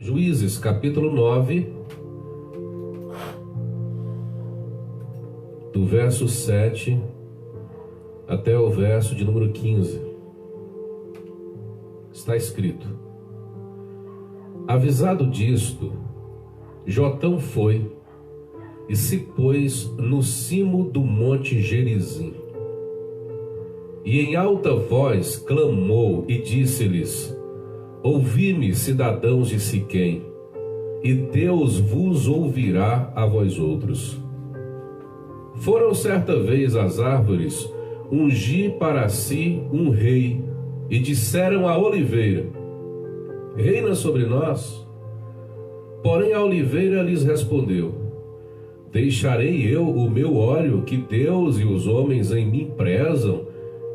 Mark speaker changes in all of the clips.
Speaker 1: Juízes, capítulo 9, do verso 7 até o verso de número 15. Está escrito: avisado disto, Jotão foi e se pôs no cimo do monte Gerizim. E em alta voz clamou e disse-lhes: ouvi-me, cidadãos de Siquém, e Deus vos ouvirá a vós outros. Foram certa vez as árvores ungir para si um rei, e disseram à oliveira: reina sobre nós. Porém a oliveira lhes respondeu: deixarei eu o meu óleo que Deus e os homens em mim prezam,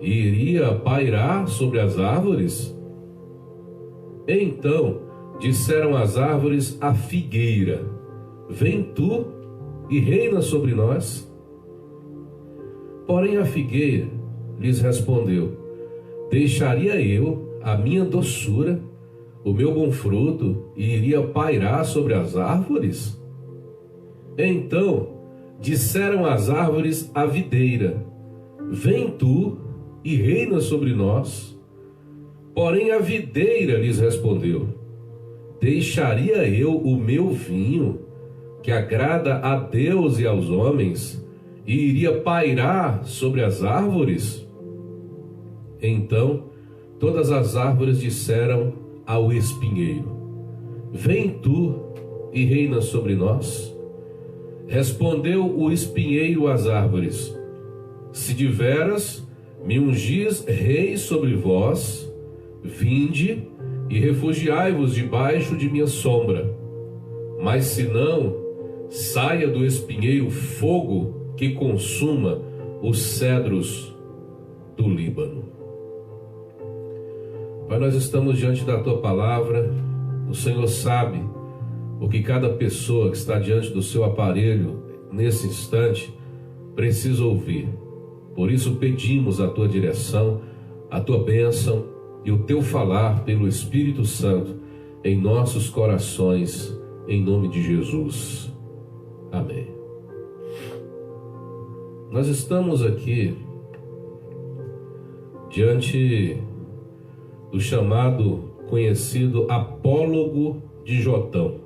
Speaker 1: e iria pairar sobre as árvores? Então disseram as árvores à figueira: vem tu e reina sobre nós. Porém a figueira lhes respondeu: deixaria eu a minha doçura, o meu bom fruto, e iria pairar sobre as árvores? Então disseram as árvores à videira: vem tu e reina sobre nós. Porém a videira lhes respondeu: deixaria eu o meu vinho, que agrada a Deus e aos homens, e iria pairar sobre as árvores? Então todas as árvores disseram ao espinheiro: vem tu e reina sobre nós. Respondeu o espinheiro às árvores: se de veras me ungis rei sobre vós, vinde e refugiai-vos debaixo de minha sombra. Mas se não, saia do espinheiro fogo que consuma os cedros do Líbano. Pai, nós estamos diante da tua palavra. O Senhor sabe o que cada pessoa que está diante do seu aparelho nesse instante precisa ouvir. Por isso pedimos a tua direção, a tua bênção e o teu falar pelo Espírito Santo em nossos corações, em nome de Jesus. Amém. Nós estamos aqui diante do chamado conhecido apólogo de Jotão.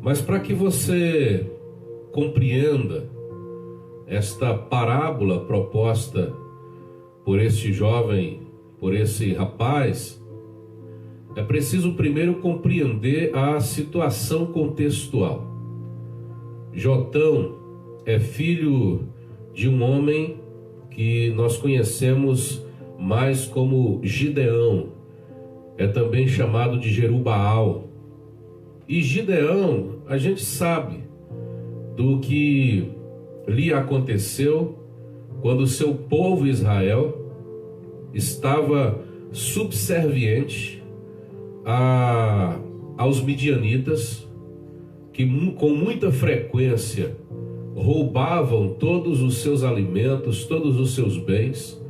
Speaker 1: Mas para que você compreenda esta parábola proposta por este jovem, por esse rapaz, é preciso primeiro compreender a situação contextual. Jotão é filho de um homem que nós conhecemos mais como Gideão, é também chamado de Jerubaal. E Gideão, a gente sabe do que lhe aconteceu quando seu povo Israel estava subserviente aos midianitas, que com muita frequência roubavam todos os seus alimentos, todos os seus bens,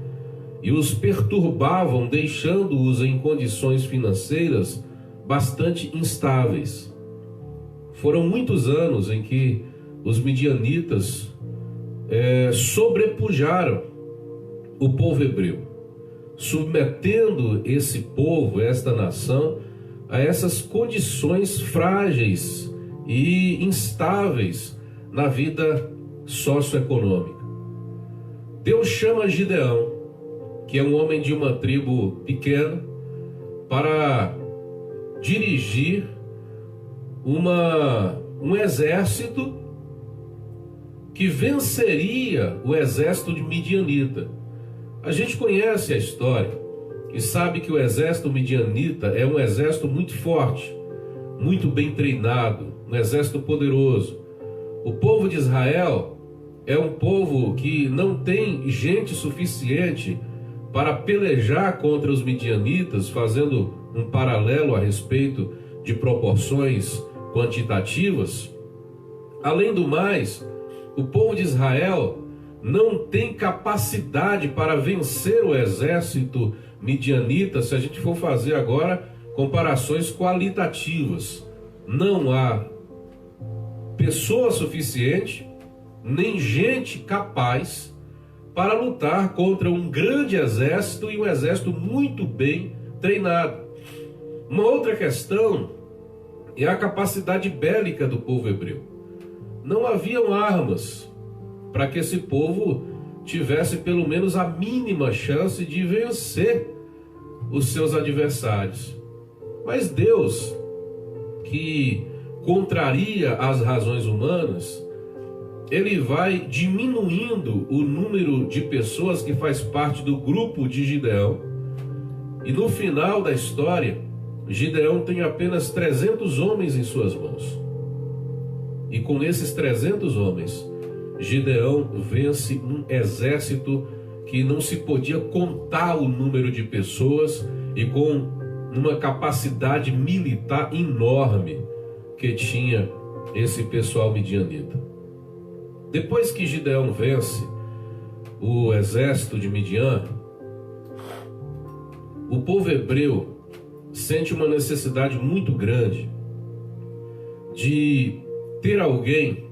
Speaker 1: e os perturbavam, deixando-os em condições financeiras bastante instáveis. Foram muitos anos em que os midianitas sobrepujaram o povo hebreu, submetendo esse povo, esta nação, a essas condições frágeis e instáveis na vida socioeconômica. Deus chama Gideão, que é um homem de uma tribo pequena, para dirigir um exército que venceria o exército de midianita. A gente conhece a história e sabe que o exército midianita é um exército muito forte, muito bem treinado, um exército poderoso. O povo de Israel é um povo que não tem gente suficiente para pelejar contra os midianitas, fazendo um paralelo a respeito de proporções quantitativas. Além do mais, o povo de Israel não tem capacidade para vencer o exército midianita, se a gente for fazer agora comparações qualitativas. Não há pessoa suficiente, nem gente capaz para lutar contra um grande exército e um exército muito bem treinado. Uma outra questão é a capacidade bélica do povo hebreu. Não haviam armas para que esse povo tivesse pelo menos a mínima chance de vencer os seus adversários. Mas Deus, que contraria as razões humanas, ele vai diminuindo o número de pessoas que faz parte do grupo de Gideão. E no final da história, Gideão tem apenas 300 homens em suas mãos. E com esses 300 homens, Gideão vence um exército que não se podia contar o número de pessoas e com uma capacidade militar enorme que tinha esse pessoal midianita. Depois que Gideão vence o exército de Midian, o povo hebreu sente uma necessidade muito grande de ter alguém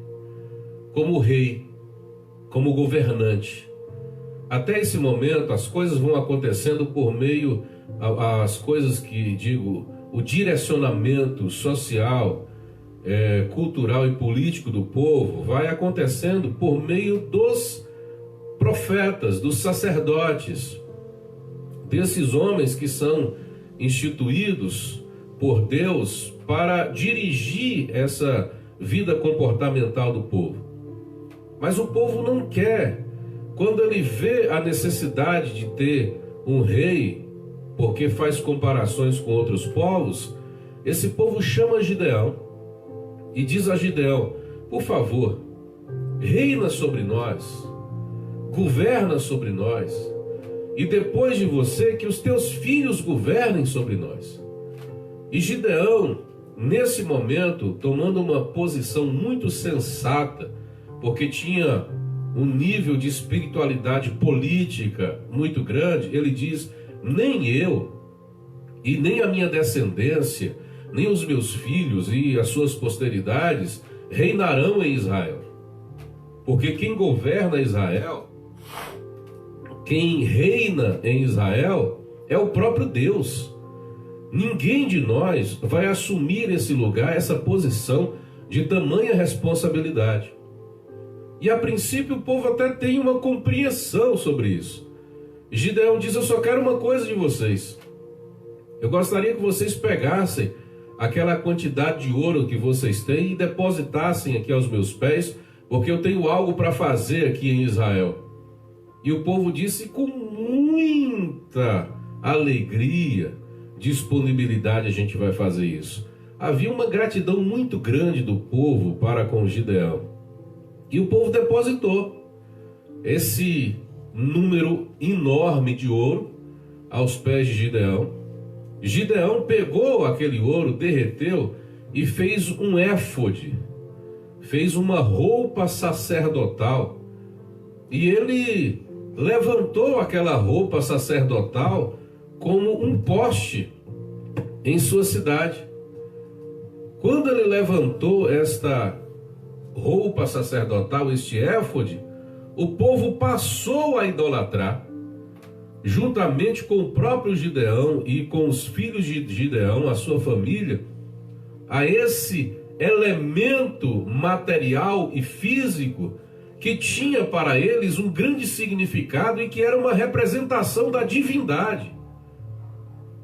Speaker 1: como rei, como governante. Até esse momento as coisas vão acontecendo por meio, as coisas que digo, o direcionamento social, cultural e político do povo vai acontecendo por meio dos profetas, dos sacerdotes, desses homens que são instituídos por Deus para dirigir essa vida comportamental do povo. Mas o povo não quer. Quando ele vê a necessidade de ter um rei, porque faz comparações com outros povos, esse povo chama Gideão e diz a Gideão: por favor, reina sobre nós, governa sobre nós, e depois de você que os teus filhos governem sobre nós. E Gideão, nesse momento, tomando uma posição muito sensata, porque tinha um nível de espiritualidade política muito grande, ele diz: nem eu e nem a minha descendência, nem os meus filhos e as suas posteridades reinarão em Israel. Porque quem governa Israel, quem reina em Israel, é o próprio Deus. Ninguém de nós vai assumir esse lugar, essa posição de tamanha responsabilidade. E a princípio o povo até tem uma compreensão sobre isso. Gideão diz: eu só quero uma coisa de vocês. Eu gostaria que vocês pegassem aquela quantidade de ouro que vocês têm e depositassem aqui aos meus pés, porque eu tenho algo para fazer aqui em Israel. E o povo disse com muita alegria, disponibilidade: a gente vai fazer isso. Havia uma gratidão muito grande do povo para com Gideão. E o povo depositou esse número enorme de ouro aos pés de Gideão. Gideão pegou aquele ouro, derreteu e fez um éfode, fez uma roupa sacerdotal. E ele levantou aquela roupa sacerdotal como um poste em sua cidade. Quando ele levantou esta roupa sacerdotal, este éfode, o povo passou a idolatrar, juntamente com o próprio Gideão e com os filhos de Gideão, a sua família, a esse elemento material e físico que tinha para eles um grande significado e que era uma representação da divindade.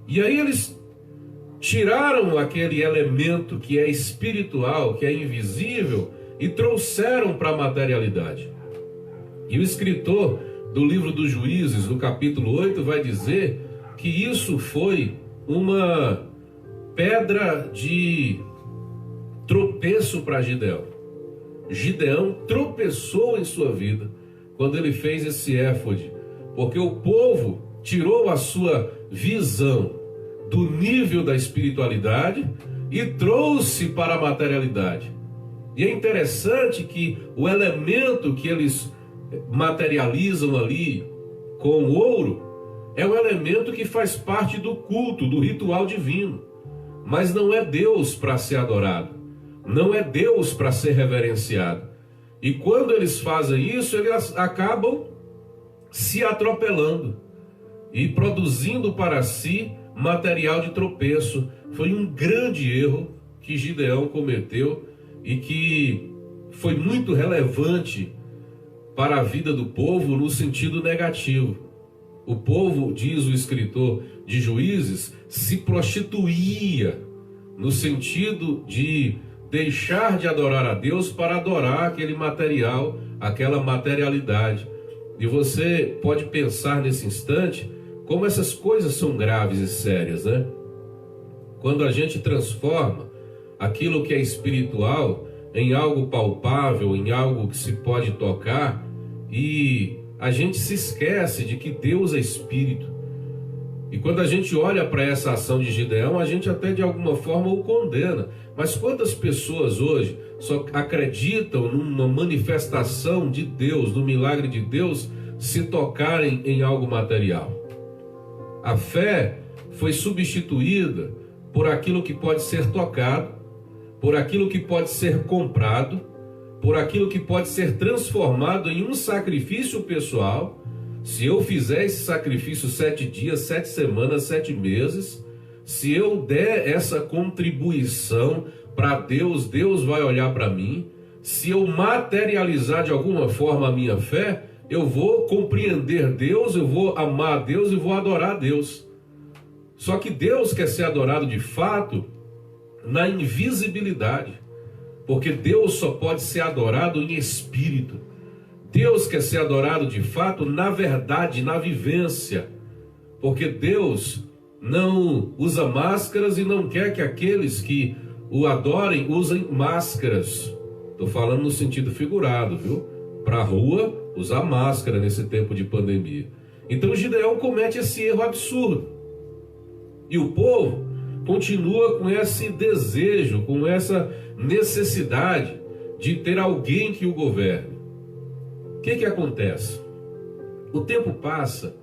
Speaker 1: E aí eles tiraram aquele elemento que é espiritual, que é invisível, e trouxeram para a materialidade. E o escritor do livro dos Juízes, no capítulo 8, vai dizer que isso foi uma pedra de tropeço para Gideão. Gideão tropeçou em sua vida quando ele fez esse éfode, porque o povo tirou a sua visão do nível da espiritualidade e trouxe para a materialidade. E é interessante que o elemento que eles materializam ali com o ouro é um elemento que faz parte do culto, do ritual divino. mas não é Deus para ser adorado, não é Deus para ser reverenciado. E quando eles fazem isso, eles acabam se atropelando e produzindo para si material de tropeço. Foi um grande erro que Gideão cometeu e que foi muito relevante para a vida do povo no sentido negativo. O povo, diz o escritor de Juízes, se prostituía no sentido de deixar de adorar a Deus para adorar aquele material, aquela materialidade. E você pode pensar nesse instante como essas coisas são graves e sérias, né? Quando a gente transforma aquilo que é espiritual em algo palpável, em algo que se pode tocar, e a gente se esquece de que Deus é espírito. E quando a gente olha para essa ação de Gideão, a gente até de alguma forma o condena. Mas quantas pessoas hoje só acreditam numa manifestação de Deus, no milagre de Deus, se tocarem em algo material? A fé foi substituída por aquilo que pode ser tocado, por aquilo que pode ser comprado, por aquilo que pode ser transformado em um sacrifício pessoal. Se eu fizer esse sacrifício 7 dias, 7 semanas, 7 meses, se eu der essa contribuição para Deus, Deus vai olhar para mim. Se eu materializar de alguma forma a minha fé, eu vou compreender Deus, eu vou amar a Deus e vou adorar a Deus. Só que Deus quer ser adorado de fato na invisibilidade, porque Deus só pode ser adorado em espírito. Deus quer ser adorado de fato na verdade, na vivência, porque Deus não usa máscaras e não quer que aqueles que o adorem usem máscaras. Estou falando no sentido figurado, viu? Para a rua, usar máscara nesse tempo de pandemia. Então Gideão comete esse erro absurdo. E o povo continua com esse desejo, com essa necessidade de ter alguém que o governe. O que acontece? O tempo passa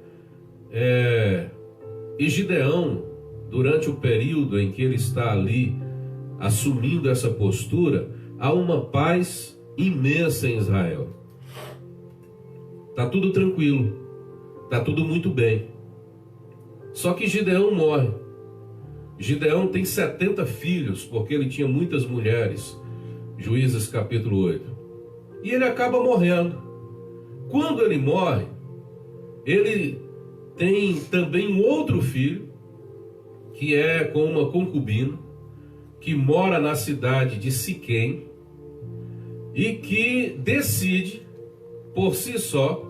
Speaker 1: e Gideão, durante o período em que ele está ali assumindo essa postura, há uma paz imensa em Israel. Está tudo tranquilo, está tudo muito bem. Só que Gideão morre. Gideão tem 70 filhos, porque ele tinha muitas mulheres. Juízes capítulo 8. E ele acaba morrendo. Quando ele morre, ele tem também um outro filho, que é com uma concubina, que mora na cidade de Siquém, e que decide, por si só,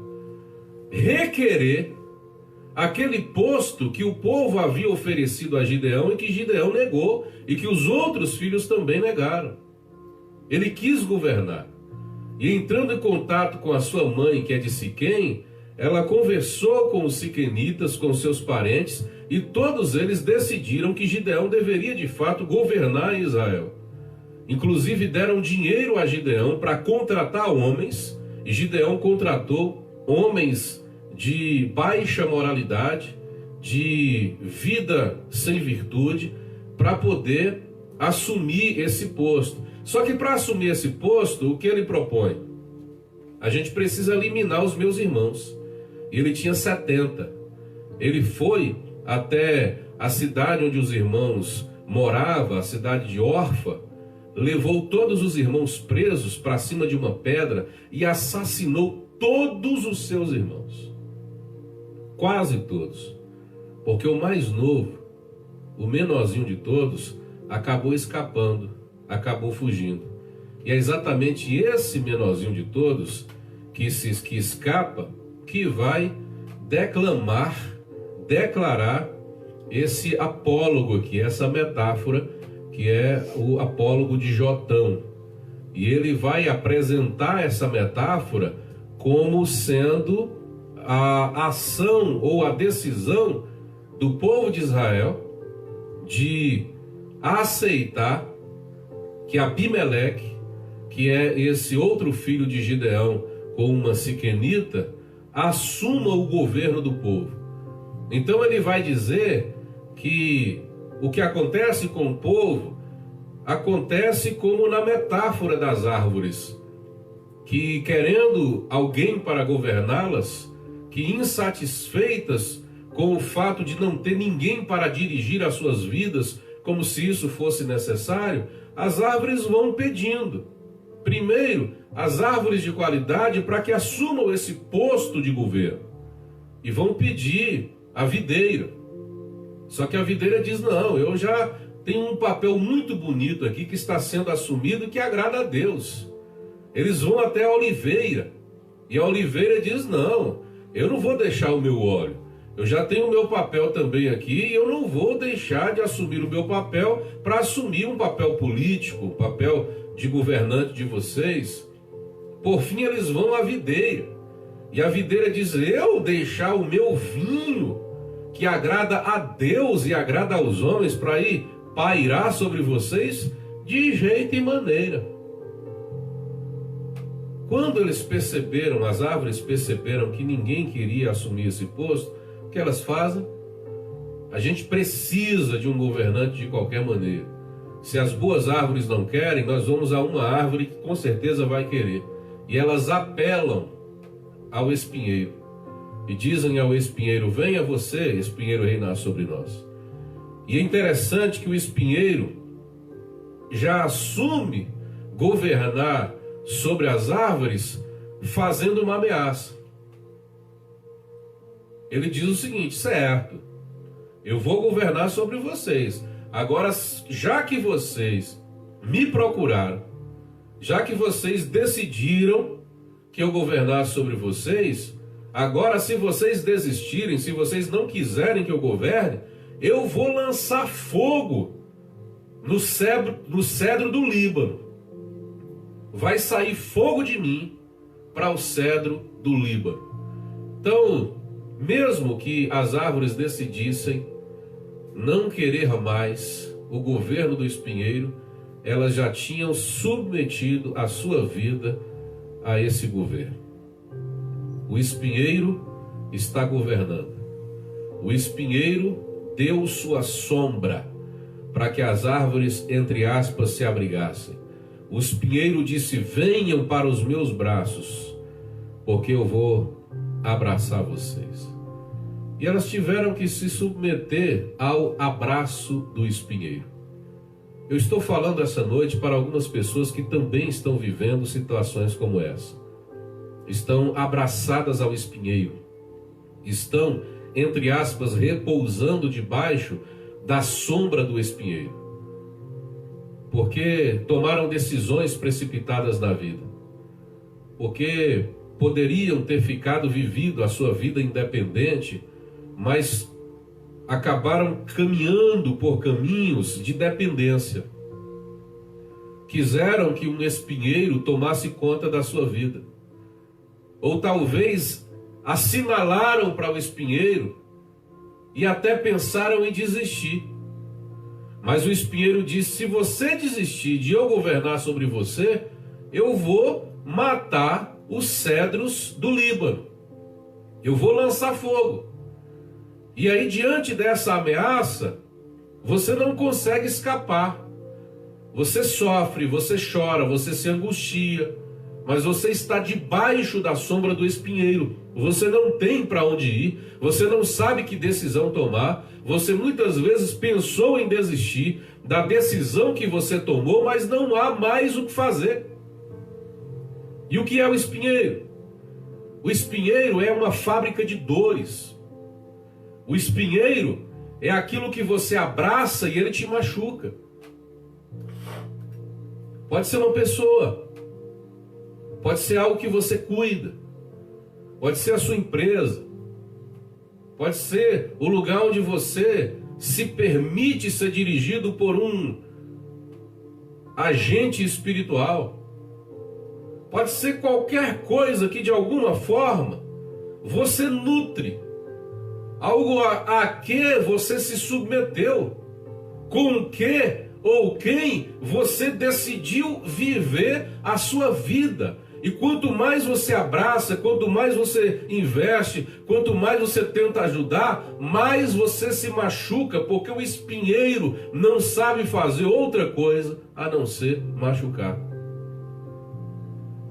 Speaker 1: requerer aquele posto que o povo havia oferecido a Gideão e que Gideão negou, e que os outros filhos também negaram. Ele quis governar. E entrando em contato com a sua mãe, que é de Siquém, ela conversou com os siquenitas, com seus parentes, e todos eles decidiram que Gideão deveria de fato governar em Israel. Inclusive deram dinheiro a Gideão para contratar homens, e Gideão contratou homens de baixa moralidade, de vida sem virtude, para poder assumir esse posto. Só que para assumir esse posto, o que ele propõe? A gente precisa eliminar os meus irmãos. Ele tinha 70. Ele foi até a cidade onde os irmãos moravam, a cidade de Orfa, levou todos os irmãos presos para cima de uma pedra e assassinou todos os seus irmãos. Quase todos. Porque o mais novo, o menorzinho de todos, acabou escapando, acabou fugindo. E é exatamente esse menorzinho de todos que escapa, que vai declarar esse apólogo aqui, essa metáfora, que é o apólogo de Jotão. E ele vai apresentar essa metáfora como sendo a ação ou a decisão do povo de Israel de aceitar que Abimeleque, que é esse outro filho de Gideão com uma siquenita, assuma o governo do povo. Então ele vai dizer que o que acontece com o povo acontece como na metáfora das árvores, que querendo alguém para governá-las, que insatisfeitas com o fato de não ter ninguém para dirigir as suas vidas, como se isso fosse necessário, as árvores vão pedindo. Primeiro, as árvores de qualidade para que assumam esse posto de governo. E vão pedir a videira. Só que a videira diz, não, eu já tenho um papel muito bonito aqui que está sendo assumido e que agrada a Deus. Eles vão até a oliveira. E a oliveira diz, não, eu não vou deixar o meu óleo. Eu já tenho o meu papel também aqui e eu não vou deixar de assumir o meu papel para assumir um papel político, um papel de governante de vocês. Por fim, eles vão à videira. E a videira diz, eu deixar o meu vinho, que agrada a Deus e agrada aos homens, para ir pairar sobre vocês? De jeito e maneira. Quando eles perceberam, as árvores perceberam que ninguém queria assumir esse posto, o que elas fazem? A gente precisa de um governante de qualquer maneira. Se as boas árvores não querem, nós vamos a uma árvore que com certeza vai querer. E elas apelam ao espinheiro. E dizem ao espinheiro, venha você, espinheiro, reinar sobre nós. E é interessante que o espinheiro já assume governar sobre as árvores fazendo uma ameaça. Ele diz o seguinte, certo, eu vou governar sobre vocês. Agora, já que vocês me procuraram, já que vocês decidiram que eu governasse sobre vocês, agora se vocês desistirem, se vocês não quiserem que eu governe, eu vou lançar fogo no cedro do Líbano. Vai sair fogo de mim para o cedro do Líbano. Então, mesmo que as árvores decidissem não querer mais o governo do espinheiro, elas já tinham submetido a sua vida a esse governo. O espinheiro está governando. O espinheiro deu sua sombra para que as árvores, entre aspas, se abrigassem. O espinheiro disse, venham para os meus braços, porque eu vou abraçar vocês. E elas tiveram que se submeter ao abraço do espinheiro. Eu estou falando essa noite para algumas pessoas que também estão vivendo situações como essa. Estão abraçadas ao espinheiro. Estão, entre aspas, repousando debaixo da sombra do espinheiro. Porque tomaram decisões precipitadas na vida. Porque poderiam ter vivido a sua vida independente, mas acabaram caminhando por caminhos de dependência. Quiseram que um espinheiro tomasse conta da sua vida. Ou talvez assinalaram para o espinheiro e até pensaram em desistir. Mas o espinheiro disse, se você desistir de eu governar sobre você, eu vou matar os cedros do Líbano. Eu vou lançar fogo. E aí, diante dessa ameaça, você não consegue escapar. Você sofre, você chora, você se angustia, mas você está debaixo da sombra do espinheiro. Você não tem para onde ir, você não sabe que decisão tomar. Você muitas vezes pensou em desistir da decisão que você tomou, mas não há mais o que fazer. E o que é o espinheiro? O espinheiro é uma fábrica de dores. O espinheiro é aquilo que você abraça e ele te machuca. Pode ser uma pessoa, pode ser algo que você cuida, pode ser a sua empresa, pode ser o lugar onde você se permite ser dirigido por um agente espiritual. Pode ser qualquer coisa que de alguma forma você nutre, algo a que você se submeteu, com que ou quem você decidiu viver a sua vida. E quanto mais você abraça, quanto mais você investe, quanto mais você tenta ajudar, mais você se machuca, porque o espinheiro não sabe fazer outra coisa a não ser machucar.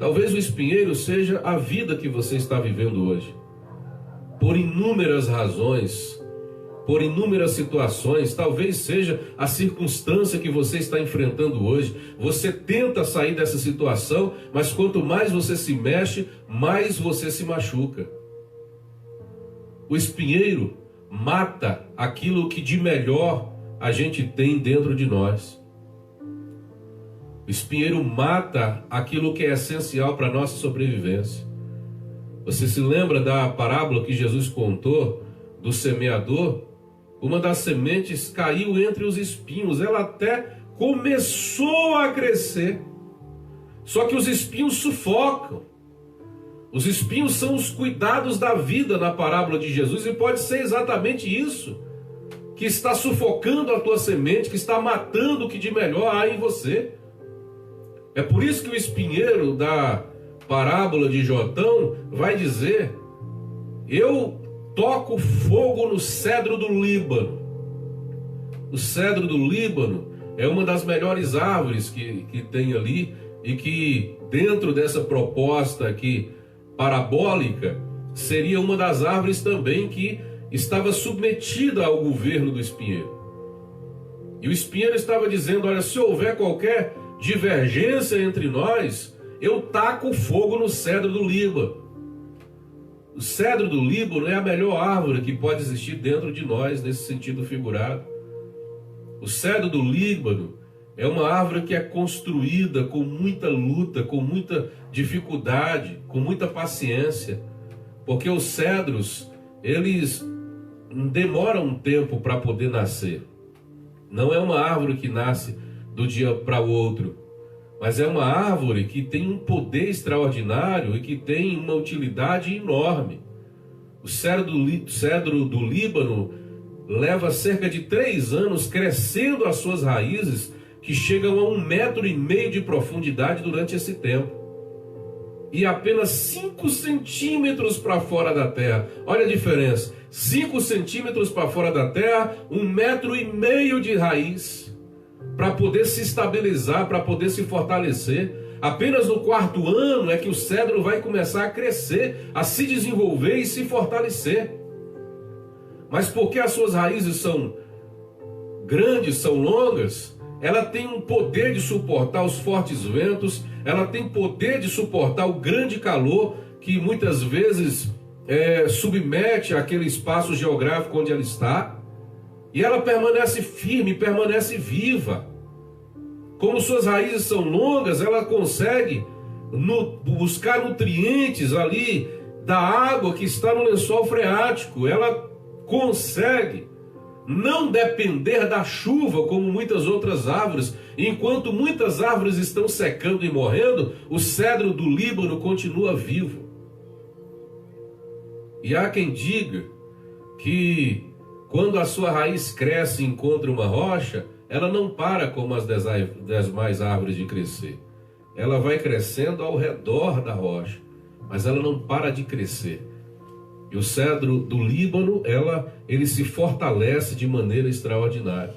Speaker 1: Talvez o espinheiro seja a vida que você está vivendo hoje. Por inúmeras razões, por inúmeras situações, talvez seja a circunstância que você está enfrentando hoje. Você tenta sair dessa situação, mas quanto mais você se mexe, mais você se machuca. O espinheiro mata aquilo que de melhor a gente tem dentro de nós. O espinheiro mata aquilo que é essencial para a nossa sobrevivência. Você se lembra da parábola que Jesus contou do semeador? Uma das sementes caiu entre os espinhos, ela até começou a crescer. Só que os espinhos sufocam. Os espinhos são os cuidados da vida na parábola de Jesus, e pode ser exatamente isso que está sufocando a tua semente, que está matando o que de melhor há em você. É por isso que o espinheiro da parábola de Jotão vai dizer: eu toco fogo no cedro do Líbano. O cedro do Líbano é uma das melhores árvores que tem ali, e que dentro dessa proposta aqui parabólica, seria uma das árvores também que estava submetida ao governo do espinheiro. E o espinheiro estava dizendo: olha, se houver qualquer divergência entre nós, eu taco fogo no cedro do Líbano. O cedro do Líbano é a melhor árvore que pode existir dentro de nós, nesse sentido figurado. O cedro do Líbano é uma árvore que é construída com muita luta, com muita dificuldade, com muita paciência, porque os cedros, eles demoram um tempo para poder nascer. Não é uma árvore que nasce do dia para o outro, mas é uma árvore que tem um poder extraordinário e que tem uma utilidade enorme. O cedro do Líbano leva cerca de 3 anos crescendo as suas raízes, que chegam a 1,5 metro de profundidade durante esse tempo. E apenas 5 centímetros para fora da terra. Olha a diferença. 5 centímetros para fora da terra, 1,5 metro de raiz, para poder se estabilizar, para poder se fortalecer. Apenas no 4º ano é que o cedro vai começar a crescer, a se desenvolver e se fortalecer. Mas porque as suas raízes são grandes, são longas, ela tem um poder de suportar os fortes ventos, ela tem poder de suportar o grande calor que muitas vezes submete aquele espaço geográfico onde ela está. E ela permanece firme, permanece viva. Como suas raízes são longas, ela consegue buscar nutrientes ali da água que está no lençol freático. Ela consegue não depender da chuva como muitas outras árvores. Enquanto muitas árvores estão secando e morrendo, o cedro do Líbano continua vivo. E há quem diga que quando a sua raiz cresce e encontra uma rocha, ela não para como as demais árvores de crescer. Ela vai crescendo ao redor da rocha, mas ela não para de crescer. E o cedro do Líbano, ele se fortalece de maneira extraordinária.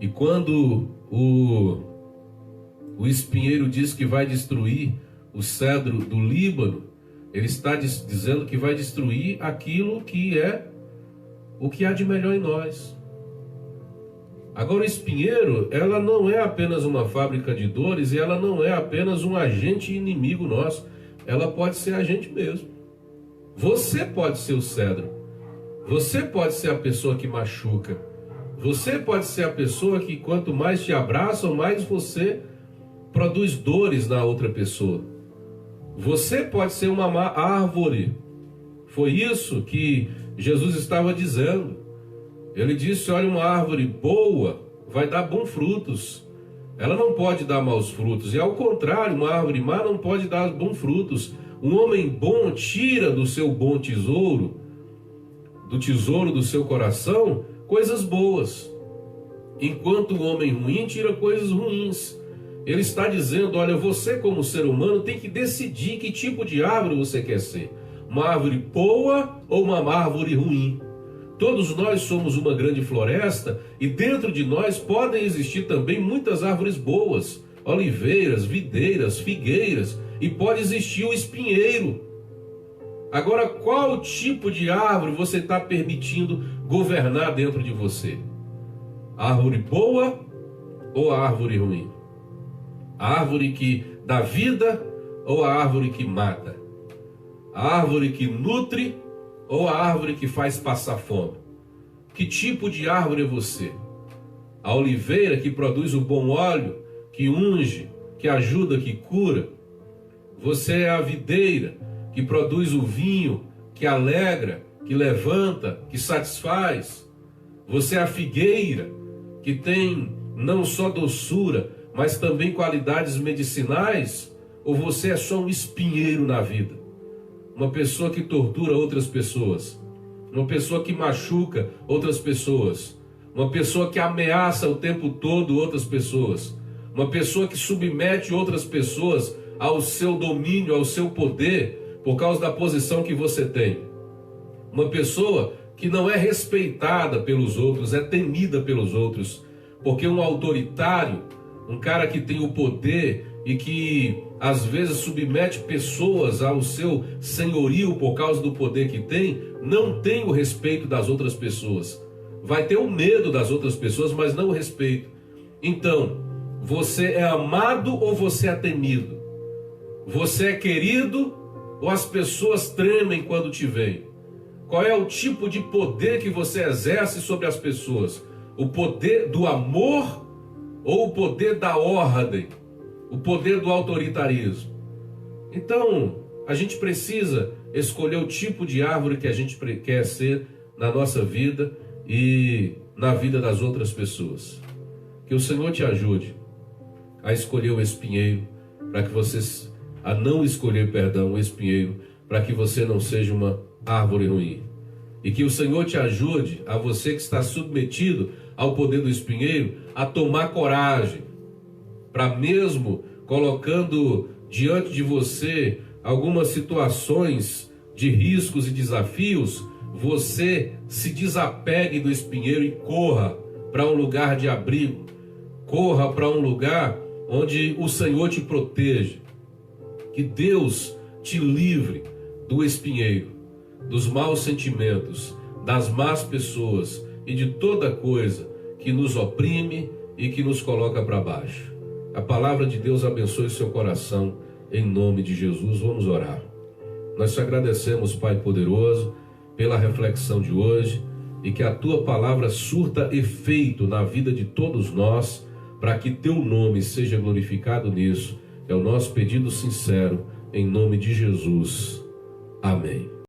Speaker 1: E quando o espinheiro diz que vai destruir o cedro do Líbano, ele está dizendo que vai destruir aquilo que é o que há de melhor em nós. Agora, o espinheiro, ela não é apenas uma fábrica de dores, e ela não é apenas um agente inimigo nosso. Ela pode ser a gente mesmo. Você pode ser o cedro. Você pode ser a pessoa que machuca. Você pode ser a pessoa que, quanto mais te abraçam, mais você produz dores na outra pessoa. Você pode ser uma árvore. Foi isso que Jesus estava dizendo. Ele disse: olha, uma árvore boa vai dar bons frutos. Ela não pode dar maus frutos. E ao contrário, uma árvore má não pode dar bons frutos. Um homem bom tira do seu bom tesouro, do tesouro do seu coração, coisas boas. Enquanto o homem ruim tira coisas ruins. Ele está dizendo: olha, você como ser humano tem que decidir que tipo de árvore você quer ser. Uma árvore boa ou uma árvore ruim. Todos nós somos uma grande floresta e dentro de nós podem existir também muitas árvores boas, oliveiras, videiras, figueiras, e pode existir o espinheiro. Agora, qual tipo de árvore você está permitindo governar dentro de você? A árvore boa ou a árvore ruim? A árvore que dá vida ou a árvore que mata? A árvore que nutre ou a árvore que faz passar fome? Que tipo de árvore é você? A oliveira que produz o bom óleo, que unge, que ajuda, que cura? Você é a videira que produz o vinho, que alegra, que levanta, que satisfaz? Você é a figueira que tem não só doçura, mas também qualidades medicinais? Ou você é só um espinheiro na vida? Uma pessoa que tortura outras pessoas, uma pessoa que machuca outras pessoas, uma pessoa que ameaça o tempo todo outras pessoas, uma pessoa que submete outras pessoas ao seu domínio, ao seu poder, por causa da posição que você tem. Uma pessoa que não é respeitada pelos outros, é temida pelos outros, porque um autoritário, um cara que tem o poder e que às vezes submete pessoas ao seu senhorio por causa do poder que tem, não tem o respeito das outras pessoas. Vai ter o medo das outras pessoas, mas não o respeito. Então, você é amado ou você é temido? Você é querido ou as pessoas tremem quando te veem? Qual é o tipo de poder que você exerce sobre as pessoas? O poder do amor ou o poder da ordem? O poder do autoritarismo? Então, a gente precisa escolher o tipo de árvore que a gente quer ser na nossa vida e na vida das outras pessoas. Que o Senhor te ajude a escolher o espinheiro, para que você a não escolher, o espinheiro, para que você não seja uma árvore ruim. E que o Senhor te ajude, a você que está submetido ao poder do espinheiro, a tomar coragem, para mesmo colocando diante de você algumas situações de riscos e desafios, você se desapegue do espinheiro e corra para um lugar de abrigo, corra para um lugar onde o Senhor te proteja. Que Deus te livre do espinheiro, dos maus sentimentos, das más pessoas e de toda coisa que nos oprime e que nos coloca para baixo. A palavra de Deus abençoe seu coração, em nome de Jesus. Vamos orar. Nós te agradecemos, Pai poderoso, pela reflexão de hoje, e que a tua palavra surta efeito na vida de todos nós, para que teu nome seja glorificado nisso. É o nosso pedido sincero, em nome de Jesus. Amém.